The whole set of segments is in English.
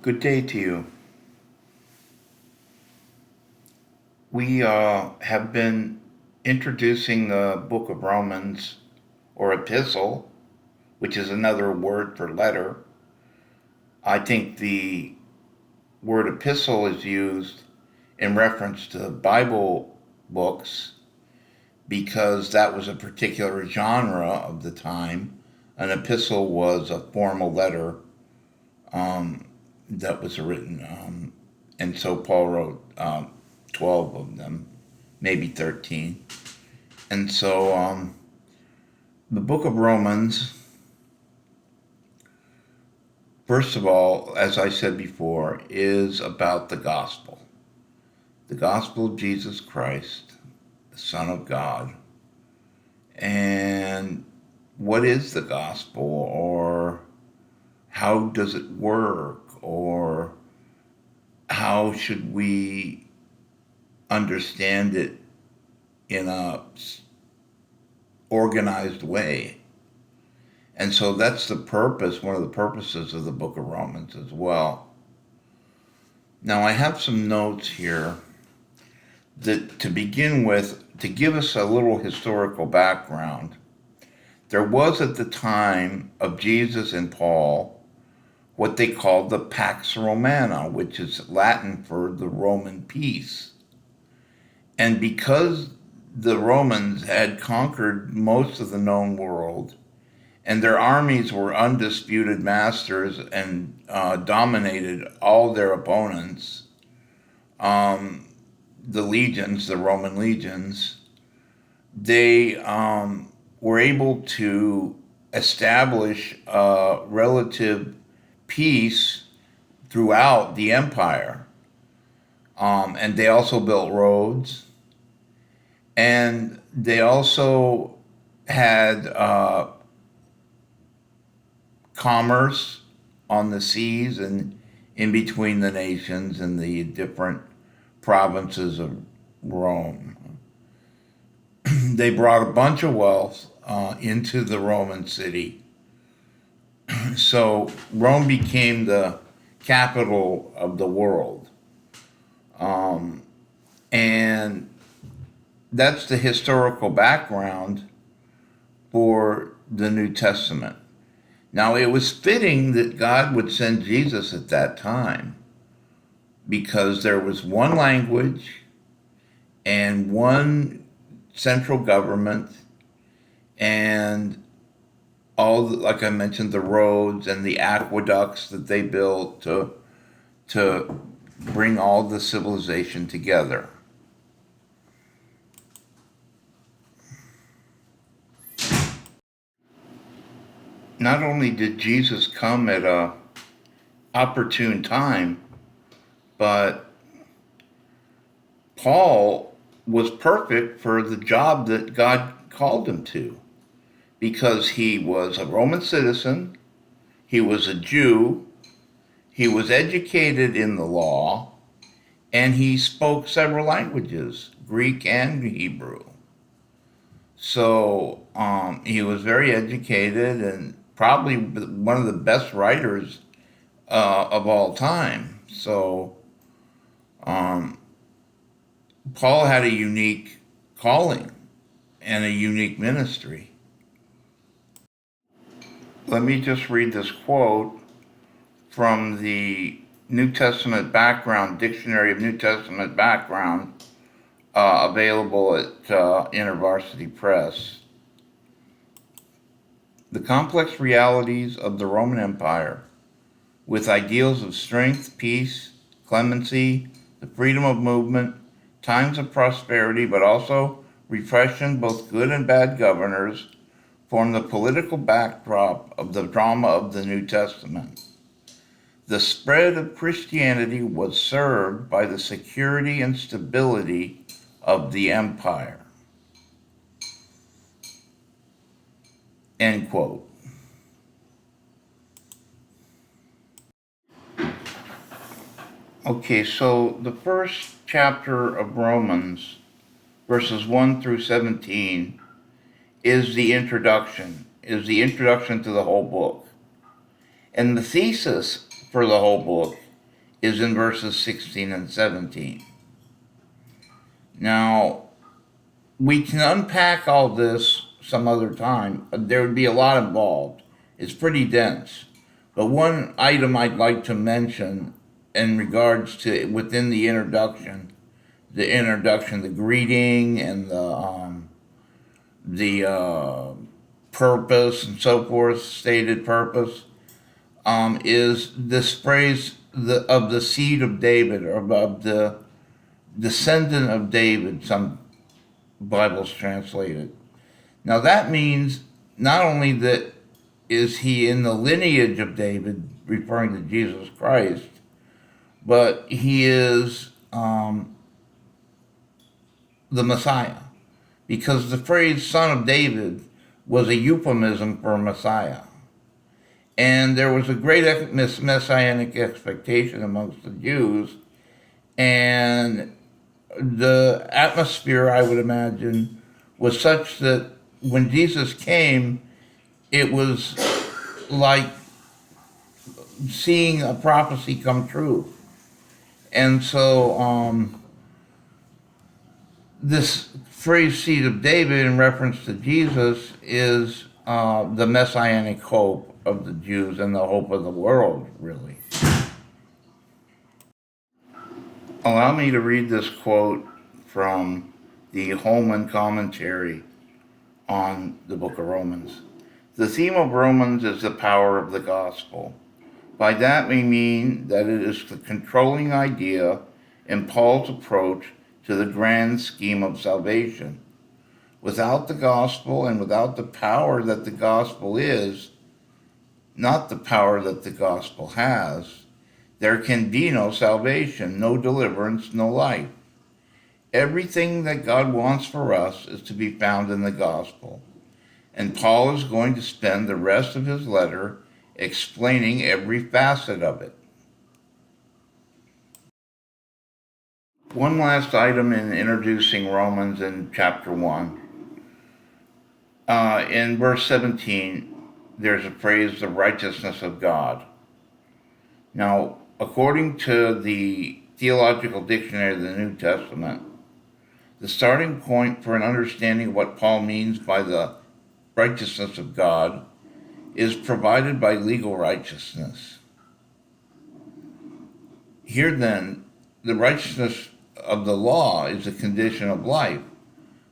Good day to you. We have been introducing the book of Romans, or epistle, which is another word for letter. I think the word epistle is used in reference to Bible books because that was a particular genre of the time. An epistle was a formal letter that was written, and so Paul wrote 12 of them, maybe 13. And so the book of Romans, first of all, as I said before, is about the gospel of Jesus Christ, the Son of God. And what is the gospel, or how does it work, or how should we understand it in a organized way? And so that's the purpose, one of the purposes of the book of Romans as well. Now, I have some notes here that, to begin with, to give us a little historical background. There was at the time of Jesus and Paul what they called the Pax Romana, which is Latin for the Roman peace. And because the Romans had conquered most of the known world, and their armies were undisputed masters and dominated all their opponents, the legions, the Roman legions, they were able to establish relative peace throughout the empire. And they also built roads, and they also had commerce on the seas and in between the nations and the different provinces of Rome. They brought a bunch of wealth into the Roman city. So Rome became the capital of the world. And that's the historical background for the New Testament. Now, it was fitting that God would send Jesus at that time because there was one language and one central government, and all, like I mentioned, the roads and the aqueducts that they built to bring all the civilization together. Not only did Jesus come at a opportune time, but Paul was perfect for the job that God called him to, because he was a Roman citizen, he was a Jew, he was educated in the law, and he spoke several languages, Greek and Hebrew. So he was very educated and probably one of the best writers of all time. So Paul had a unique calling and a unique ministry. Let me just read this quote from the New Testament Background, Dictionary of New Testament Background, available at InterVarsity Press. The complex realities of the Roman Empire, with ideals of strength, peace, clemency, the freedom of movement, times of prosperity, but also repression, both good and bad governors, form the political backdrop of the drama of the New Testament. The spread of Christianity was served by the security and stability of the empire. End quote. Okay, so the first chapter of Romans, verses 1 through 17, is the introduction to the whole book. And the thesis for the whole book is in verses 16 and 17. Now, we can unpack all this some other time. There would be a lot involved. It's pretty dense. But one item I'd like to mention in regards to within the greeting and the purpose and so forth, stated purpose, is this phrase of the seed of David, or of the descendant of David, some Bibles translate it. Now that means not only that is he in the lineage of David, referring to Jesus Christ, but he is the Messiah. Because the phrase son of David was a euphemism for Messiah. And there was a great messianic expectation amongst the Jews, and the atmosphere, I would imagine, was such that when Jesus came, it was like seeing a prophecy come true. And so this phrase, seed of David, in reference to Jesus, is the messianic hope of the Jews and the hope of the world, really. Allow me to read this quote from the Holman commentary on the book of Romans. The theme of Romans is the power of the gospel. By that we mean that it is the controlling idea in Paul's approach to the grand scheme of salvation. Without the gospel and without the power that the gospel is, not the power that the gospel has, there can be no salvation, no deliverance, no life. Everything that God wants for us is to be found in the gospel. And Paul is going to spend the rest of his letter explaining every facet of it. One last item in introducing Romans in chapter 1. In verse 17, there's a phrase, the righteousness of God. Now, according to the Theological Dictionary of the New Testament, the starting point for an understanding of what Paul means by the righteousness of God is provided by legal righteousness. Here then, the righteousness of the law is a condition of life,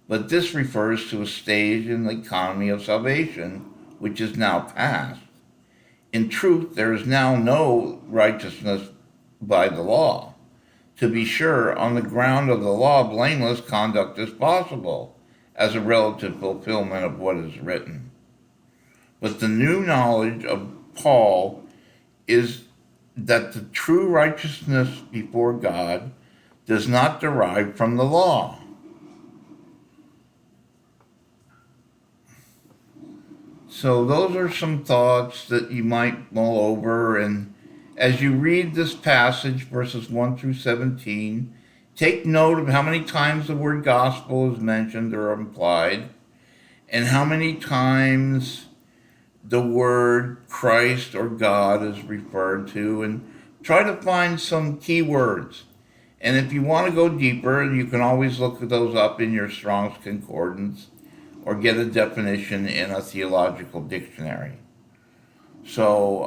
but this refers to a stage in the economy of salvation which is now past. In truth, there is now no righteousness by the law. To be sure, on the ground of the law, blameless conduct is possible as a relative fulfillment of what is written. But the new knowledge of Paul is that the true righteousness before God does not derive from the law. So those are some thoughts that you might mull over, and as you read this passage, verses 1 through 17, take note of how many times the word gospel is mentioned or implied, and how many times the word Christ or God is referred to, and try to find some key words. And if you want to go deeper, you can always look those up in your Strong's Concordance or get a definition in a theological dictionary. So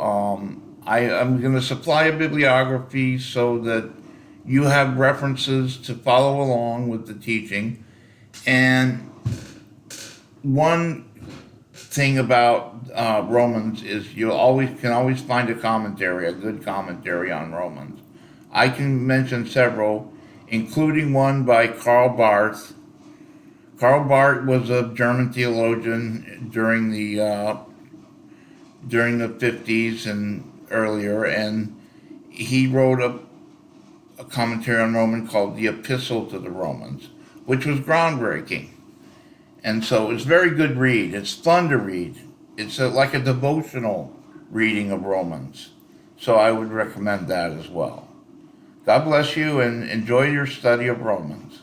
I'm going to supply a bibliography so that you have references to follow along with the teaching. And one thing about Romans is you can always find a commentary, a good commentary on Romans. I can mention several, including one by Karl Barth. Karl Barth was a German theologian during the 50s and earlier, and he wrote a commentary on Romans called the Epistle to the Romans, which was groundbreaking. And so it's a very good read. It's fun to read. It's like a devotional reading of Romans. So I would recommend that as well. God bless you and enjoy your study of Romans.